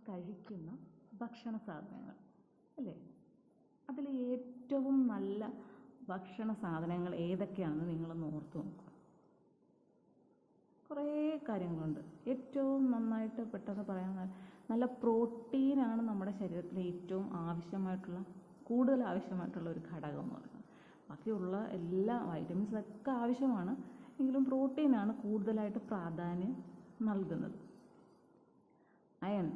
കഴിക്കുന്ന ഭക്ഷണ സാധനങ്ങൾ അല്ലേ? അതിൽ ഏറ്റവും നല്ല ഭക്ഷണ സാധനങ്ങൾ ഏതൊക്കെയാണെന്ന് നിങ്ങളൊന്ന് ഓർത്ത് നോക്കുക. കുറേ കാര്യങ്ങളുണ്ട്. ഏറ്റവും നന്നായിട്ട് പെട്ടെന്ന് പറയാൻ നല്ല പ്രോട്ടീനാണ് നമ്മുടെ ശരീരത്തിൽ ഏറ്റവും കൂടുതൽ ആവശ്യമായിട്ടുള്ള ഒരു ഘടകം എന്ന് പറയുന്നത്. ബാക്കിയുള്ള എല്ലാ വൈറ്റമിൻസൊക്കെ ആവശ്യമാണ്, എങ്കിലും പ്രോട്ടീനാണ് കൂടുതലായിട്ട് പ്രാധാന്യം നൽകുന്നത്. അയൺ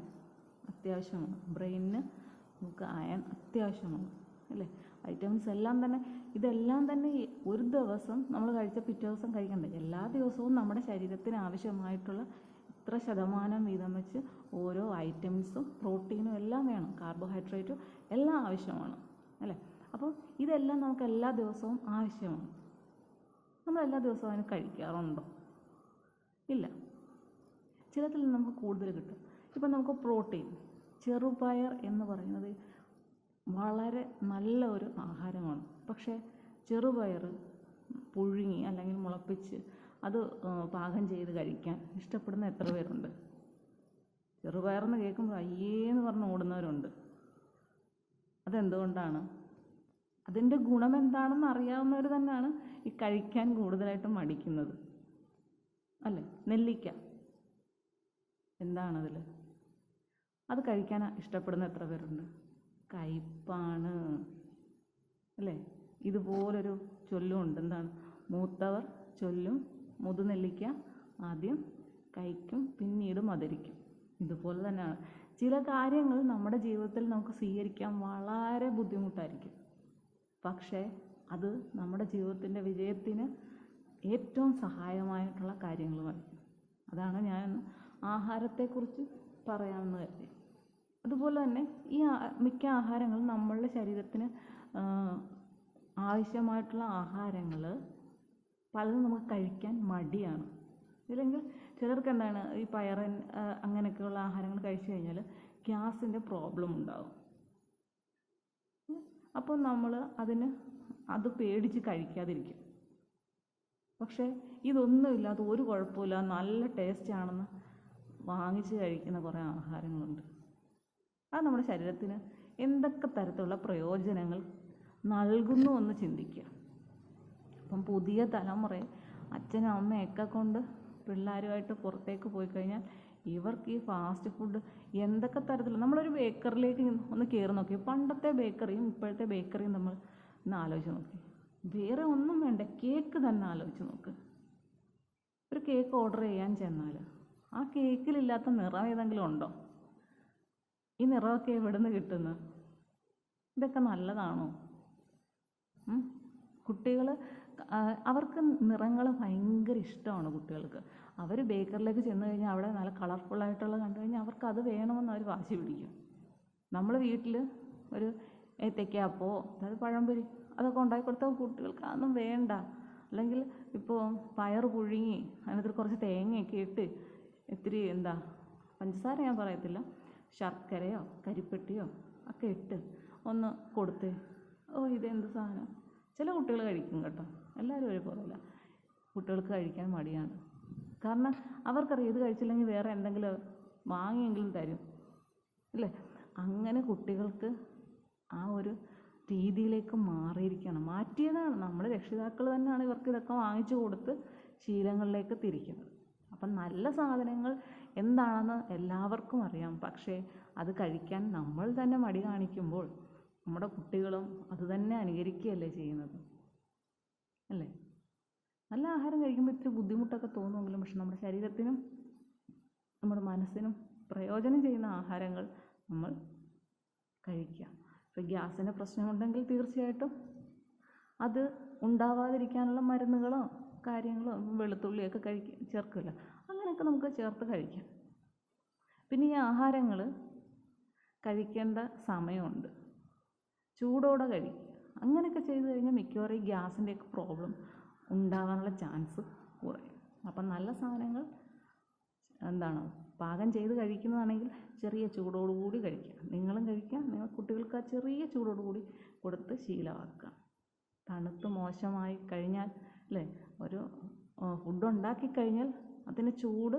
അത്യാവശ്യമാണ്, ബ്രെയിനിന് നമുക്ക് അയൺ അത്യാവശ്യമാണ് അല്ലേ? വൈറ്റമിൻസ് ഇതെല്ലാം തന്നെ ഒരു ദിവസം നമ്മൾ കഴിച്ച പിറ്റേ ദിവസം കഴിക്കണ്ടേ? എല്ലാ ദിവസവും നമ്മുടെ ശരീരത്തിന് ആവശ്യമായിട്ടുള്ള ഇത്ര ശതമാനം വീതം വെച്ച് ഓരോ വൈറ്റമിൻസും പ്രോട്ടീനും എല്ലാം വേണം, കാർബോഹൈഡ്രേറ്റും എല്ലാം ആവശ്യമാണ് അല്ലേ? അപ്പോൾ ഇതെല്ലാം നമുക്ക് എല്ലാ ദിവസവും ആവശ്യമാണ്. നമ്മൾ എല്ലാ ദിവസവും അതിന് കഴിക്കാറുണ്ടോ? ഇല്ല. ചിലതിൽ നമുക്ക് കൂടുതൽ കിട്ടും. ഇപ്പം നമുക്ക് പ്രോട്ടീൻ, ചെറുപയർ എന്ന് പറയുന്നത് വളരെ നല്ല ഒരു ആഹാരമാണ്. പക്ഷേ ചെറുപയർ പുഴുങ്ങി അല്ലെങ്കിൽ മുളപ്പിച്ച് അത് പാകം ചെയ്ത് കഴിക്കാൻ ഇഷ്ടപ്പെടുന്ന എത്ര പേരുണ്ട്? ചെറുപയറെന്ന് കേൾക്കുമ്പോൾ അയ്യേന്ന് പറഞ്ഞ് ഓടുന്നവരുണ്ട്. അതെന്തുകൊണ്ടാണ്? അതിൻ്റെ ഗുണമെന്താണെന്ന് അറിയാവുന്നവർ തന്നെയാണ് ഈ കഴിക്കാൻ കൂടുതലായിട്ടും മടിക്കുന്നത് അല്ലേ? നെല്ലിക്ക എന്താണതിൽ? അത് കഴിക്കാൻ ഇഷ്ടപ്പെടുന്ന എത്ര പേരുണ്ട്? കയ്പ്പാണ് അല്ലേ? ഇതുപോലൊരു ചൊല്ലുമുണ്ട്. എന്താണ്? മൂത്തവർ ചൊല്ലും മുതുനെല്ലിക്ക ആദ്യം കഴിക്കും പിന്നീട് മധുരിക്കും. ഇതുപോലെ തന്നെയാണ് ചില കാര്യങ്ങൾ നമ്മുടെ ജീവിതത്തിൽ നമുക്ക് സ്വീകരിക്കാൻ വളരെ ബുദ്ധിമുട്ടായിരിക്കും. പക്ഷേ അത് നമ്മുടെ ജീവിതത്തിൻ്റെ വിജയത്തിന് ഏറ്റവും സഹായമായിട്ടുള്ള കാര്യങ്ങളുമായിരിക്കും. അതാണ് ഞാൻ ആഹാരത്തെക്കുറിച്ച് പറയാമെന്ന് കരുതി. അതുപോലെ തന്നെ ഈ മിക്ക ആഹാരങ്ങളും നമ്മളുടെ ശരീരത്തിന് ആവശ്യമായിട്ടുള്ള ആഹാരങ്ങൾ പലതും നമുക്ക് കഴിക്കാൻ മടിയാണ്. ഇല്ലെങ്കിൽ ചിലർക്ക് എന്താണ്, ഈ പയറൻ അങ്ങനെയൊക്കെയുള്ള ആഹാരങ്ങൾ കഴിച്ചു കഴിഞ്ഞാൽ ഗ്യാസിൻ്റെ പ്രോബ്ലം ഉണ്ടാകും. അപ്പോൾ നമ്മൾ അത് പേടിച്ച് കഴിക്കാതിരിക്കും. പക്ഷേ ഇതൊന്നുമില്ലാതെ ഒരു കുഴപ്പമില്ല, നല്ല ടേസ്റ്റ് ആണെന്ന് വാങ്ങിച്ച് കഴിക്കുന്ന കുറേ ആഹാരങ്ങളുണ്ട്. അത് നമ്മുടെ ശരീരത്തിന് എന്തൊക്കെ തരത്തിലുള്ള പ്രയോജനങ്ങൾ നൽകുന്നു എന്ന് ചിന്തിക്കുക. അപ്പം പുതിയ തലമുറയെ അച്ഛനും അമ്മയൊക്കെ കൊണ്ട് പിള്ളേരുമായിട്ട് പുറത്തേക്ക് പോയി കഴിഞ്ഞാൽ ഇവർക്ക് ഈ ഫാസ്റ്റ് ഫുഡ് എന്തൊക്കെ തരത്തിലുള്ള, നമ്മളൊരു ബേക്കറിലേക്ക് ഒന്ന് കയറി നോക്കി, പണ്ടത്തെ ബേക്കറിയും ഇപ്പോഴത്തെ ബേക്കറിയും നമ്മൾ ഒന്ന് ആലോചിച്ച് നോക്കി. വേറെ ഒന്നും വേണ്ട, കേക്ക് തന്നെ ആലോചിച്ച് നോക്ക്. ഒരു കേക്ക് ഓർഡർ ചെയ്യാൻ ചെന്നാൽ ആ കേക്കിലില്ലാത്ത നിറം ഏതെങ്കിലും ഉണ്ടോ? ഈ നിറമൊക്കെ എവിടെ നിന്ന് കിട്ടുന്നത്? ഇതൊക്കെ നല്ലതാണോ? കുട്ടികൾ അവർക്ക് നിറങ്ങൾ ഭയങ്കര ഇഷ്ടമാണ് കുട്ടികൾക്ക്. അവർ ബേക്കറിലേക്ക് ചെന്ന് കഴിഞ്ഞാൽ അവിടെ നല്ല കളർഫുള്ളായിട്ടുള്ള കണ്ടു കഴിഞ്ഞാൽ അവർക്ക് അത് വേണമെന്ന് അവർ വാശി പിടിക്കും. നമ്മൾ വീട്ടിൽ ഒരു ഏത്തയ്ക്കാപ്പോ അതായത് പഴംപൊരി അതൊക്കെ ഉണ്ടാക്കി കൊടുത്താൽ കുട്ടികൾക്ക് അതൊന്നും വേണ്ട. അല്ലെങ്കിൽ ഇപ്പോൾ പയർ പുഴുങ്ങി അതിനകത്ത് കുറച്ച് തേങ്ങയൊക്കെ ഇട്ട് ഇത്തിരി പഞ്ചസാര ഞാൻ പറയത്തില്ല, ശർക്കരയോ കരിപ്പെട്ടിയോ ഒക്കെ ഇട്ട് ഒന്ന് കൊടുത്ത്, ഇതെന്ത് സാധനം. ചില കുട്ടികൾ കഴിക്കും കേട്ടോ, എല്ലാവരും ഒരുപോലെയല്ല. കുട്ടികൾക്ക് കഴിക്കാൻ മടിയാണ്. കാരണം അവർക്കറിയാം ഇത് കഴിച്ചില്ലെങ്കിൽ വേറെ എന്തെങ്കിലും വാങ്ങിയെങ്കിലും തരും അല്ലേ? അങ്ങനെ കുട്ടികൾക്ക് ആ ഒരു രീതിയിലേക്ക് മാറ്റിയതാണ് നമ്മൾ രക്ഷിതാക്കൾ തന്നെയാണ് ഇവർക്ക് ഇതൊക്കെ വാങ്ങിച്ചു കൊടുത്ത് ശീലങ്ങളിലേക്ക് തിരിക്കുന്നത്. അപ്പം നല്ല സാധനങ്ങൾ എന്താണെന്ന് എല്ലാവർക്കും അറിയാം. പക്ഷേ അത് കഴിക്കാൻ നമ്മൾ തന്നെ മടി കാണിക്കുമ്പോൾ നമ്മുടെ കുട്ടികളും അത് തന്നെ അനുകരിക്കുകയല്ലേ ചെയ്യുന്നത് അല്ലേ? നല്ല ആഹാരം കഴിക്കുമ്പോൾ ഇത്തിരി ബുദ്ധിമുട്ടൊക്കെ തോന്നുമെങ്കിലും പക്ഷെ നമ്മുടെ ശരീരത്തിനും നമ്മുടെ മനസ്സിനും പ്രയോജനം ചെയ്യുന്ന ആഹാരങ്ങൾ നമ്മൾ കഴിക്കുക. ഇപ്പോൾ ഗ്യാസിൻ്റെ പ്രശ്നമുണ്ടെങ്കിൽ തീർച്ചയായിട്ടും അത് ഉണ്ടാവാതിരിക്കാനുള്ള മരുന്നുകളോ കാര്യങ്ങളോ വെളുത്തുള്ളിയൊക്കെ ചേർക്കില്ല, അങ്ങനെയൊക്കെ നമുക്ക് ചേർത്ത് കഴിക്കാം. പിന്നെ ഈ ആഹാരങ്ങൾ കഴിക്കേണ്ട സമയമുണ്ട്, ചൂടോടെ കഴിക്കുക. അങ്ങനെയൊക്കെ ചെയ്തു കഴിഞ്ഞാൽ മിക്കവാറും ഈ ഗ്യാസിൻ്റെയൊക്കെ പ്രോബ്ലം ഉണ്ടാകാനുള്ള ചാൻസ് കുറയും. അപ്പം നല്ല സാധനങ്ങൾ പാകം ചെയ്ത് കഴിക്കുന്നതാണെങ്കിൽ ചെറിയ ചൂടോടുകൂടി കഴിക്കുക. നിങ്ങളും കഴിക്കുക, നിങ്ങൾ കുട്ടികൾക്ക് ആ ചെറിയ ചൂടോടുകൂടി കൊടുത്ത് ശീലമാക്കുക. തണുത്ത് മോശമായി കഴിഞ്ഞാൽ അല്ലേ, ഒരു ഫുഡ് ഉണ്ടാക്കി കഴിഞ്ഞാൽ അതിന് ചൂട്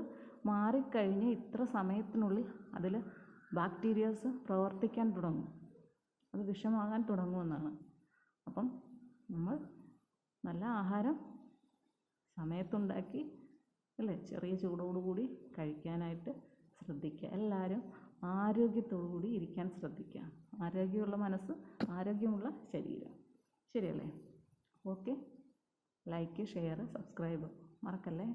മാറിക്കഴിഞ്ഞ് ഇത്ര സമയത്തിനുള്ളിൽ അതിൽ ബാക്ടീരിയാസ് പ്രവർത്തിക്കാൻ തുടങ്ങും, അത് വിഷമാകാൻ തുടങ്ങുമെന്നാണ്. അപ്പം നമ്മൾ നല്ല ആഹാരം സമയത്തുണ്ടാക്കി അല്ലേ ചെറിയ ചൂടോടുകൂടി കഴിക്കാനായിട്ട് ശ്രദ്ധിക്കുക. എല്ലാവരും ആരോഗ്യത്തോടു കൂടി ഇരിക്കാൻ ശ്രദ്ധിക്കുക. ആരോഗ്യമുള്ള മനസ്സ്, ആരോഗ്യമുള്ള ശരീരം. ശരിയല്ലേ? ഓക്കെ, ലൈക്ക്, ഷെയർ, സബ്സ്ക്രൈബ് മറക്കല്ലേ.